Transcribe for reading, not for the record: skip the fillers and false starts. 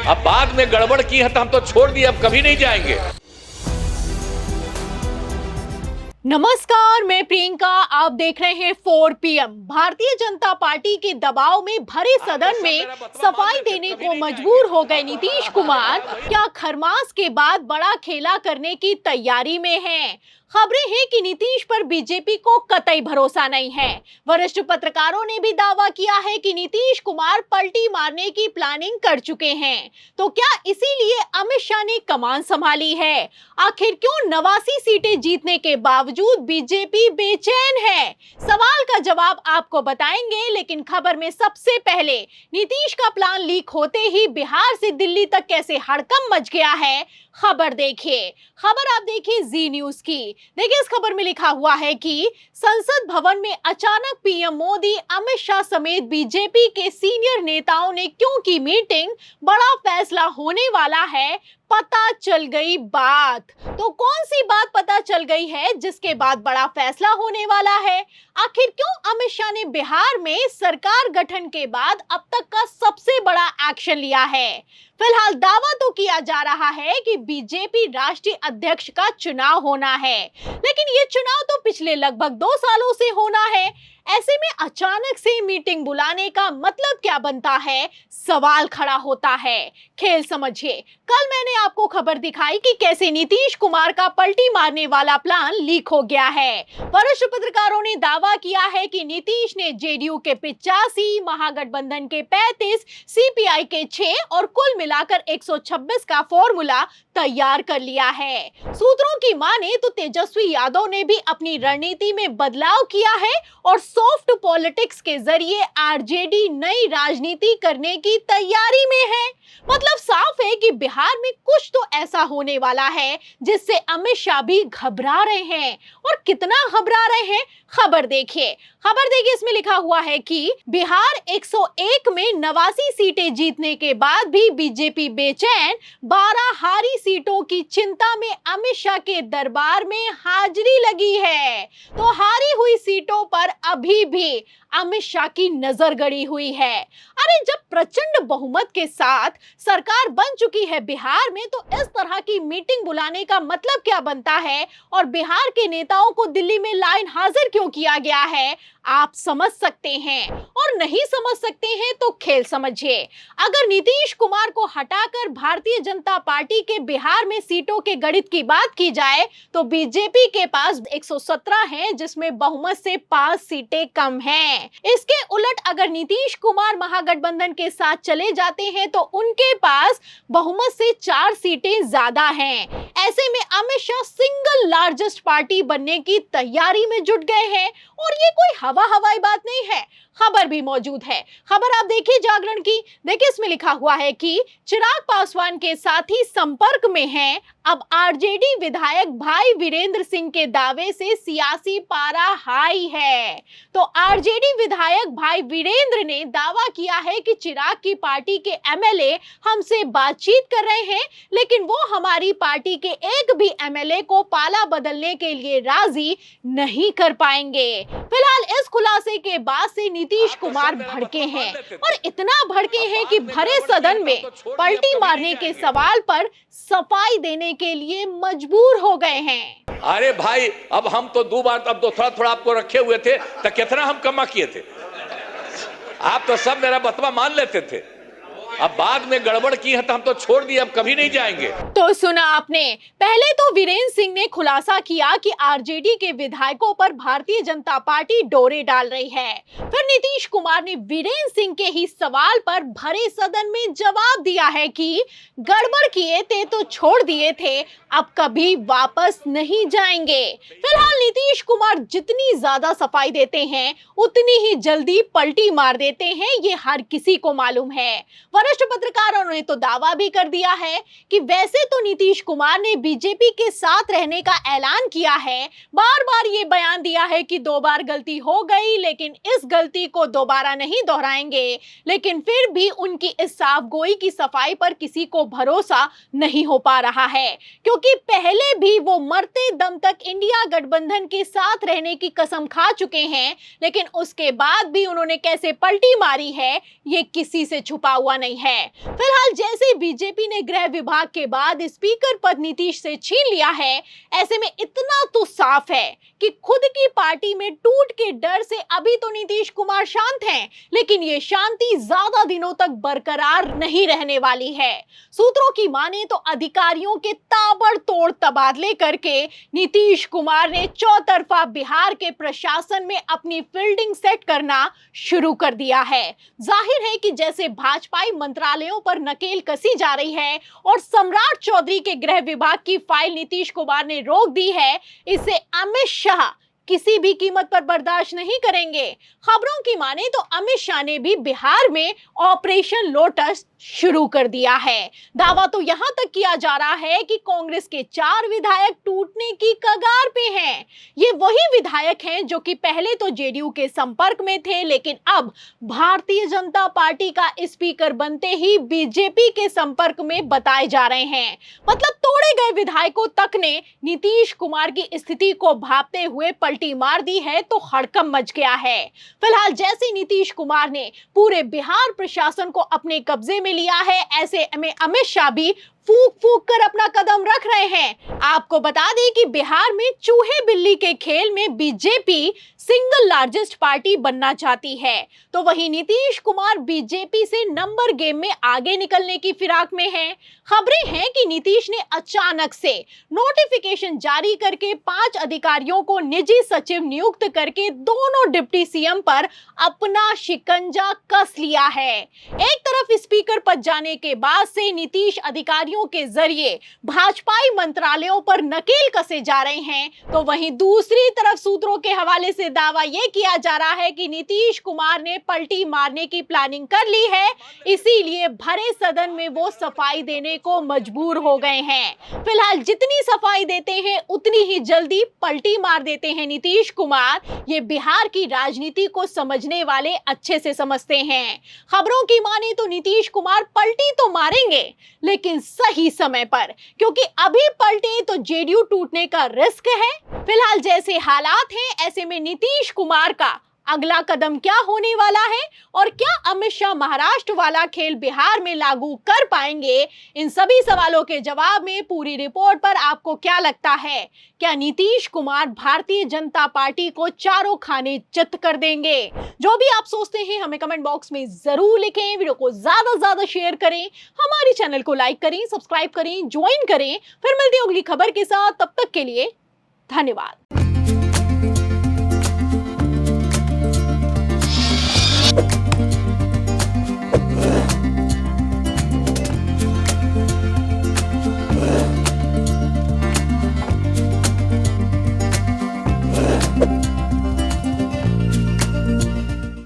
अब बाद में गड़बड़ की है तो हम तो छोड़ दिए, अब कभी नहीं जाएंगे। नमस्कार, मैं प्रियंका, आप देख रहे हैं 4 PM। भारतीय जनता पार्टी के दबाव में भरे सदन में सफाई देने को मजबूर हो गए नीतीश कुमार। क्या खरमास के बाद बड़ा खेला करने की तैयारी में हैं? खबरें हैं कि नीतीश पर बीजेपी को कतई भरोसा नहीं है। वरिष्ठ पत्रकारों ने भी दावा किया है कि नीतीश कुमार पलटी मारने की प्लानिंग कर चुके हैं। तो क्या इसीलिए अमित शाह ने कमान संभाली है? आखिर क्यों 89 सीटें जीतने के बावजूद बीजेपी बेचैन है? सवाल का जवाब आपको बताएंगे, लेकिन खबर में सबसे पहले नीतीश का प्लान लीक होते ही बिहार से दिल्ली तक कैसे हड़कंप मच गया है, खबर देखिए। खबर आप देखिए जी न्यूज की। देखिए, इस खबर में लिखा हुआ है कि संसद भवन में अचानक पीएम मोदी, अमित शाह समेत बीजेपी के सीनियर नेताओं ने क्यों की मीटिंग, बड़ा फैसला होने वाला है, पता चल गई बात। तो कौन सी बात पता चल गई है जिसके बाद बड़ा फैसला होने वाला है? आखिर क्यों अमित शाह ने बिहार में सरकार गठन के बाद अब तक का सबसे बड़ा एक्शन लिया है? फिलहाल दावा तो किया जा रहा है कि बीजेपी राष्ट्रीय अध्यक्ष का चुनाव होना है, लेकिन ये चुनाव तो पिछले लगभग 2 सालों से होना है। ऐसे में अचानक से मीटिंग बुलाने का मतलब क्या बनता है, सवाल खड़ा होता है। खेल समझिए। कल मैंने आपको खबर दिखाई कि कैसे नीतीश कुमार का पलटी मारने वाला प्लान लीक हो गया है। वरिष्ठ पत्रकारों ने दावा किया है कि नीतीश ने जेडीयू के 85, महागठबंधन के 35, सीपीआई के 6 और कुल मिलाकर 126 का फॉर्मूला तैयार कर लिया है। सूत्रों की माने तो तेजस्वी यादव ने भी अपनी रणनीति में बदलाव किया है और सॉफ्ट पॉलिटिक्स के जरिए आरजेडी नई राजनीति करने की तैयारी में है। मतलब साफ है कि बिहार में कुछ तो ऐसा होने वाला है जिससे अमित शाह भी घबरा रहे हैं। और कितना घबरा रहे हैं, खबर देखिए। इसमें लिखा हुआ है कि बिहार 101 में 89 सीटें जीतने के बाद भी बीजेपी बेचैन, 12 हारी सीटों की चिंता में अमित शाह के दरबार में हाजिरी लगी है। तो हारी हुई सीटों पर अभी भी अमित शाह की नजर गड़ी हुई है। अरे, जब प्रचंड बहुमत के साथ सरकार बन चुकी है बिहार में, तो इस तरह की मीटिंग बुलाने का मतलब क्या बनता है और बिहार के नेताओं को दिल्ली में लाइन हाजिर क्यों किया गया है, आप समझ सकते हैं। और नहीं समझ सकते हैं तो खेल समझिए। अगर नीतीश कुमार को हटाकर भारतीय जनता पार्टी के बिहार में सीटों के गणित की बात की जाए तो बीजेपी के पास 117 हैं, जिसमें बहुमत से 5 सीटें कम हैं। इसके उलट अगर नीतीश कुमार महागठबंधन के साथ चले जाते हैं तो उनके पास बहुमत से 4 सीटें ज्यादा हैं। ऐसे में Amit Shah single largest party बनने की तैयारी में जुट गए हैं और ये कोई हवाई बात नहीं है। खबर भी मौजूद है। खबर आप देखिए जागरण की। देखिए, इसमें लिखा हुआ है कि चिराग पासवान के साथ ही संपर्क में हैं। अब आरजेडी विधायक भाई वीरेंद्र सिंह के दावे से सियासी पारा हाई है। तो आरजेडी विधायक भाई वीरेंद्र ने दावा किया है कि चिराग की पार्टी के एमएलए हमसे बातचीत कर रहे हैं, लेकिन वो हमारी पार्टी के एक भी एमएलए को पाला बदलने के लिए राजी नहीं कर पाएंगे। फिलहाल इस खुलासे के बाद से नीतीश कुमार भड़के हैं और इतना भड़के हैं कि भरे सदन में पलटी मारने के सवाल पर सफाई देने के लिए मजबूर हो गए हैं। अरे भाई, अब हम तो 2 बार, अब तो थोड़ा आपको रखे हुए थे, तो कितना हम कमा किए थे। आप तो सब मेरा बतवा मान लेते थे, अब बाद में गड़बड़ की है तो हम तो छोड़ दिए, अब कभी नहीं जाएंगे। तो सुना आपने। पहले तो वीरेंद्र सिंह ने खुलासा किया कि आरजेडी के विधायकों पर भारतीय जनता पार्टी डोरे डाल रही है। फिर नीतीश कुमार ने वीरेंद्र सिंह के ही सवाल पर भरे सदन में जवाब दिया है कि गड़बड़ किए थे तो छोड़ दिए थे, अब कभी वापस नहीं जाएंगे। फिलहाल नीतीश कुमार जितनी ज्यादा सफाई देते हैं उतनी ही जल्दी पलटी मार देते हैं, ये हर किसी को मालूम है। वरिष्ठ पत्रकारों ने तो दावा भी कर दिया है कि वैसे तो नीतीश कुमार ने बीजेपी के साथ रहने का ऐलान किया है, बार बार ये बयान दिया है कि 2 बार गलती हो गई लेकिन इस गलती को दोबारा नहीं दोहराएंगे, लेकिन फिर भी उनकी इस साफगोई की सफाई पर किसी को भरोसा नहीं हो पा रहा है, क्योंकि पहले भी वो मरते दम तक इंडिया गठबंधन के साथ रहने की कसम खा चुके हैं, लेकिन उसके बाद भी उन्होंने कैसे पलटी मारी है ये किसी से छुपा हुआ नहीं नहीं है। फिलहाल जैसे बीजेपी ने गृह विभाग के बाद स्पीकर पद नीतीश से छीन लिया है, ऐसे में इतना तो साफ है कि खुद की पार्टी में टूट के डर से अभी तो नीतीश कुमार शांत हैं, लेकिन ये शांति ज्यादा दिनों तक बरकरार नहीं रहने वाली है। सूत्रों की माने तो अधिकारियों के ताबड़तोड़ तबादले करके नीतीश कुमार ने चौतरफा बिहार के प्रशासन में अपनी फील्डिंग सेट करना शुरू कर दिया है। जाहिर है कि जैसे भाजपाई मंत्रालयों पर नकेल कसी जा रही है और सम्राट चौधरी के गृह विभाग की फाइल नीतीश कुमार ने रोक दी है, इसे अमित शाह किसी भी कीमत पर बर्दाश्त नहीं करेंगे। खबरों की माने तो अमित शाह ने भी बिहार में ऑपरेशन लोटस शुरू कर दिया है। दावा तो यहां तक किया जा रहा है कि कांग्रेस के 4 विधायक टूटने की कगार पे हैं। ये वही विधायक हैं जो कि पहले तो जेडीयू के संपर्क में थे, लेकिन अब भारतीय जनता पार्टी का स्पीकर बनते ही बीजेपी के संपर्क में बताए जा रहे हैं। मतलब तोड़े गए विधायकों तक ने नीतीश कुमार की स्थिति को भांपते हुए पलटी मार दी है, तो हड़कंप मच गया है। फिलहाल जैसे नीतीश कुमार ने पूरे बिहार प्रशासन को अपने कब्जे में लिया है, ऐसे में अमित शाह भी फूक फूक कर अपना कदम रख रहे हैं। आपको बता दें कि बिहार में चूहे बिल्ली के खेल में बीजेपी सिंगल लार्जेस्ट पार्टी बनना चाहती है, तो वहीं नीतीश कुमार बीजेपी से नंबर गेम में आगे निकलने की फिराक में हैं। खबरें हैं कि नीतीश ने अचानक से नोटिफिकेशन जारी करके 5 अधिकारियों को निजी सचिव नियुक्त करके दोनों डिप्टी सीएम पर अपना शिकंजा कस लिया है। एक तरफ स्पीकर पद जाने के बाद से नीतीश अधिकारियों के जरिए भाजपाई मंत्रालयों पर नकेल कसे जा रहे हैं, तो वहीं दूसरी तरफ सूत्रों के हवाले से दावा यह किया जा रहा है कि नीतीश कुमार ने पलटी मारने की प्लानिंग कर ली है, इसीलिए भरे सदन में वो सफाई देने को मजबूर हो गए हैं। फिलहाल जितनी सफाई देते हैं उतनी ही जल्दी पलटी मार देते हैं नीतीश कुमार। ये बिहार की राजनीति को समझने वाले अच्छे से समझते हैं। खबरों की माने तो नीतीश कुमार पलटी तो मारेंगे, लेकिन सही समय पर, क्योंकि अभी पलटे तो जेडीयू टूटने का रिस्क है। फिलहाल जैसे हालात हैं, ऐसे में नीतीश कुमार का अगला कदम क्या होने वाला है और क्या अमित शाह महाराष्ट्र वाला खेल बिहार में लागू कर पाएंगे, इन सभी सवालों के जवाब में पूरी रिपोर्ट पर आपको क्या लगता है? क्या नीतीश कुमार भारतीय जनता पार्टी को चारों खाने चित कर देंगे? जो भी आप सोचते हैं हमें कमेंट बॉक्स में जरूर लिखें। वीडियो को ज्यादा से ज्यादा शेयर करें, हमारे चैनल को लाइक करें, सब्सक्राइब करें, ज्वाइन करें। फिर मिलते हैं अगली खबर के साथ, तब तक के लिए धन्यवाद।